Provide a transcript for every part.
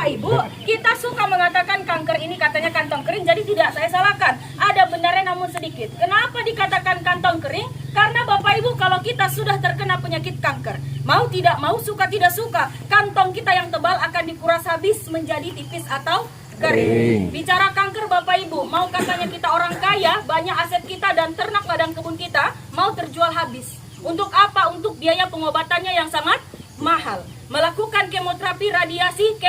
Ibu, kita suka mengatakan kanker ini katanya kantong kering, jadi tidak saya salahkan. Ada benarnya namun sedikit. Kenapa dikatakan kantong kering? Karena Bapak Ibu, kalau kita sudah terkena penyakit kanker, mau tidak mau, suka tidak suka, kantong kita yang tebal akan dikuras habis menjadi tipis atau kering. Bicara kanker Bapak Ibu, mau katanya kita orang kaya, banyak aset kita dan ternak ladang kebun kita mau terjual habis. Untuk apa? Untuk biaya pengobatannya yang sangat mahal. Melakukan kemoterapi, radiasi,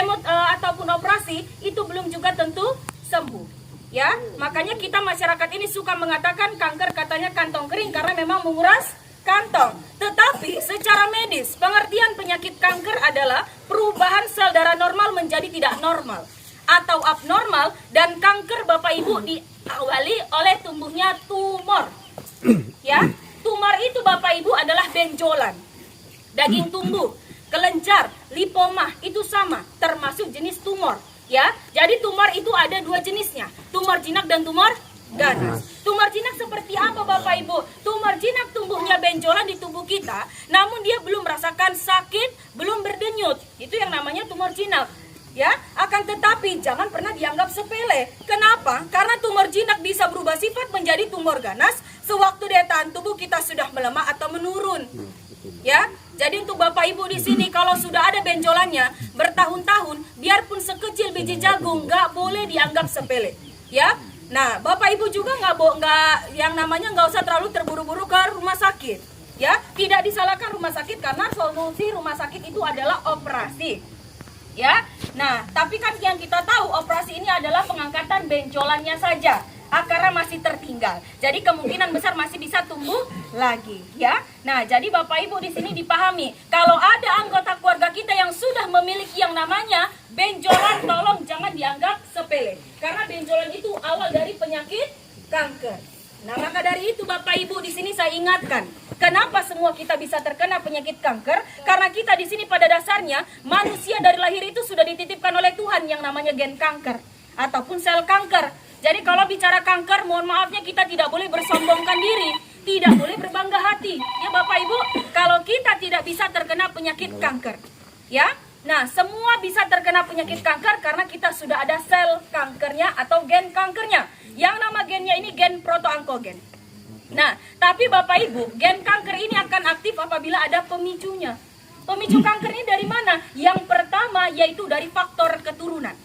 ataupun operasi itu belum juga tentu sembuh. Ya, makanya kita masyarakat ini suka mengatakan kanker katanya kantong kering karena memang menguras kantong. Tetapi secara medis, pengertian penyakit kanker adalah perubahan sel darah normal menjadi tidak normal atau abnormal, dan kanker Bapak Ibu diawali oleh tumbuhnya tumor. Ya, tumor itu Bapak Ibu adalah benjolan, daging tumbuh, kelenjar, lipoma itu sama, termasuk jenis tumor. Ya, jadi tumor itu ada dua jenisnya, tumor jinak dan tumor ganas. Tumor jinak seperti apa Bapak Ibu? Tumor jinak tumbuhnya benjolan di tubuh kita, namun dia belum merasakan sakit, belum berdenyut. Itu yang namanya tumor jinak. Ya, akan tetapi jangan pernah dianggap sepele. Kenapa? Karena tumor jinak bisa berubah sifat menjadi tumor ganas sewaktu daya tahan tubuh kita sudah melemah atau menurun. Ya, jadi untuk Bapak Ibu di sini kalau sudah ada benjolannya bertahun-tahun, biarpun sekecil biji jagung, nggak boleh dianggap sepele. Ya, nah Bapak Ibu juga nggak yang namanya nggak usah terlalu terburu-buru ke rumah sakit. Ya, tidak disalahkan rumah sakit karena solusi rumah sakit itu adalah operasi. Ya, nah tapi kan yang kita tahu operasi ini adalah pengangkatan benjolannya saja, akarnya masih tertinggal, jadi kemungkinan besar masih bisa tumbuh lagi. Ya, nah jadi Bapak Ibu di sini dipahami kalau ada anggota keluarga kita yang sudah memiliki yang namanya benjolan, tolong jangan dianggap sepele, karena benjolan itu awal dari penyakit kanker. Nah maka dari itu Bapak Ibu di sini saya ingatkan, kenapa semua kita bisa terkena penyakit kanker? Karena kita di sini pada dasarnya manusia dari lahir itu sudah dititipkan oleh Tuhan yang namanya gen kanker ataupun sel kanker. Jadi kalau bicara kanker, mohon maafnya kita tidak boleh bersombongkan diri, tidak boleh berbangga hati. Ya Bapak Ibu, kalau kita tidak bisa terkena penyakit kanker, ya. Nah, semua bisa terkena penyakit kanker karena kita sudah ada sel kankernya atau gen kankernya. Yang nama gennya ini gen protoonkogen. Nah, tapi Bapak Ibu, gen kanker ini akan aktif apabila ada pemicunya. Pemicu kanker ini dari mana? Yang pertama yaitu dari faktor keturunan.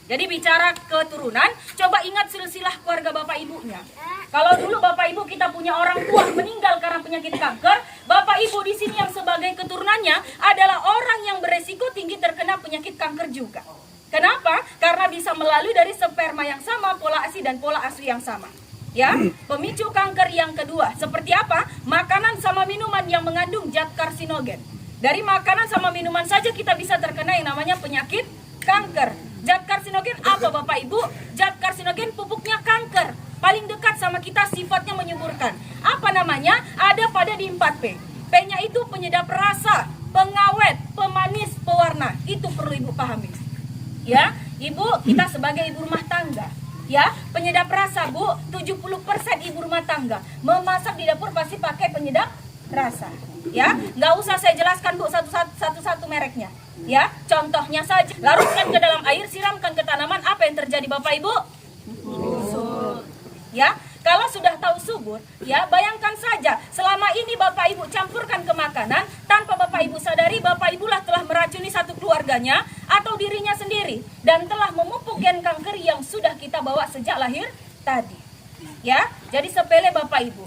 Jadi bicara keturunan, coba ingat silsilah keluarga Bapak Ibunya. Kalau dulu Bapak Ibu kita punya orang tua meninggal karena penyakit kanker, Bapak Ibu di sini yang sebagai keturunannya adalah orang yang beresiko tinggi terkena penyakit kanker juga. Kenapa? Karena bisa melalui dari sperma yang sama, pola ASI dan pola ASU yang sama. Ya, pemicu kanker yang kedua seperti apa? Makanan sama minuman yang mengandung zat karsinogen. Dari makanan sama minuman saja kita bisa terkena yang namanya penyakit kanker. Zat karsinogen apa Bapak Ibu? Zat karsinogen pupuknya kanker. Paling dekat sama kita sifatnya menyuburkan. Apa namanya? Ada pada di 4P. P-nya itu penyedap rasa, pengawet, pemanis, pewarna. Itu perlu Ibu pahami. Ya, Ibu kita sebagai ibu rumah tangga. Ya, penyedap rasa Bu, 70% ibu rumah tangga memasak di dapur pasti pakai penyedap rasa. Ya, nggak usah saya jelaskan Bu satu-satu mereknya. Ya, contohnya saja, larutkan ke dalam air, siramkan ke tanaman, apa yang terjadi Bapak Ibu? Subur. Ya, kalau sudah tahu subur, ya bayangkan saja, selama ini Bapak Ibu campurkan ke makanan, tanpa Bapak Ibu sadari, Bapak Ibulah telah meracuni satu keluarganya atau dirinya sendiri, dan telah memupuk gen kanker yang sudah kita bawa sejak lahir tadi. Ya, jadi sepele Bapak Ibu.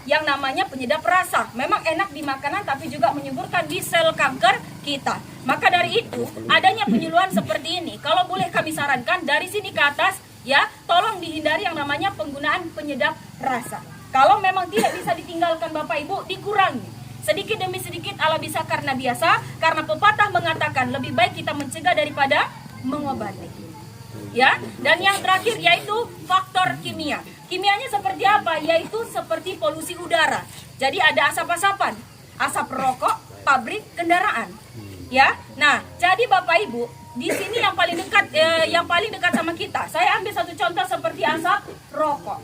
Yang namanya penyedap rasa memang enak di makanan tapi juga menyuburkan di sel kanker kita. Maka dari itu adanya penyuluhan seperti ini, kalau boleh kami sarankan dari sini ke atas ya, tolong dihindari yang namanya penggunaan penyedap rasa. Kalau memang tidak bisa ditinggalkan Bapak Ibu, dikurangi sedikit demi sedikit, ala bisa karena biasa, karena pepatah mengatakan lebih baik kita mencegah daripada mengobati. Ya, dan yang terakhir yaitu faktor kimia. Kimianya seperti apa? Yaitu seperti polusi udara. Jadi ada asap-asapan, asap rokok, pabrik, kendaraan. Ya, nah jadi Bapak Ibu di sini yang paling dekat sama kita. Saya ambil satu contoh seperti asap rokok.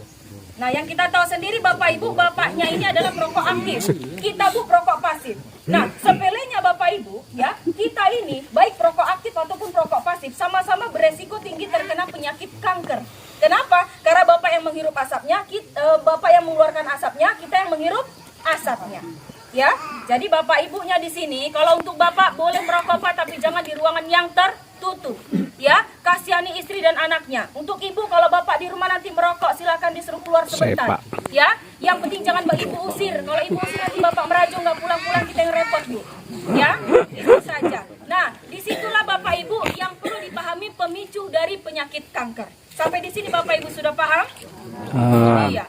Nah yang kita tahu sendiri Bapak Ibu, bapaknya ini adalah perokok aktif, kita Bu perokok pasif. Nah sepelenya Bapak Ibu ya, kita ini baik perokok aktif ataupun perokok pasif sama sama-sama beresiko tinggi terkena penyakit kanker. Kenapa? Karena bapak yang menghirup asapnya, bapak yang mengeluarkan asapnya, kita yang menghirup asapnya. Ya, jadi bapak ibunya di sini, kalau untuk bapak boleh merokok Pak, tapi jangan di ruangan yang tertutup. Ya, kasihani istri dan anaknya. Untuk ibu, kalau bapak di rumah nanti merokok, silakan disuruh keluar sebentar. Ya, yang penting jangan ibu usir. Kalau ibu usir nanti bapak merajung nggak pulang-pulang, kita yang repot Bu. Ya, itu saja. Nah, disitulah bapak ibu yang perlu dipahami pemicu dari penyakit kanker. Sampai di sini bapak ibu sudah paham? Iya.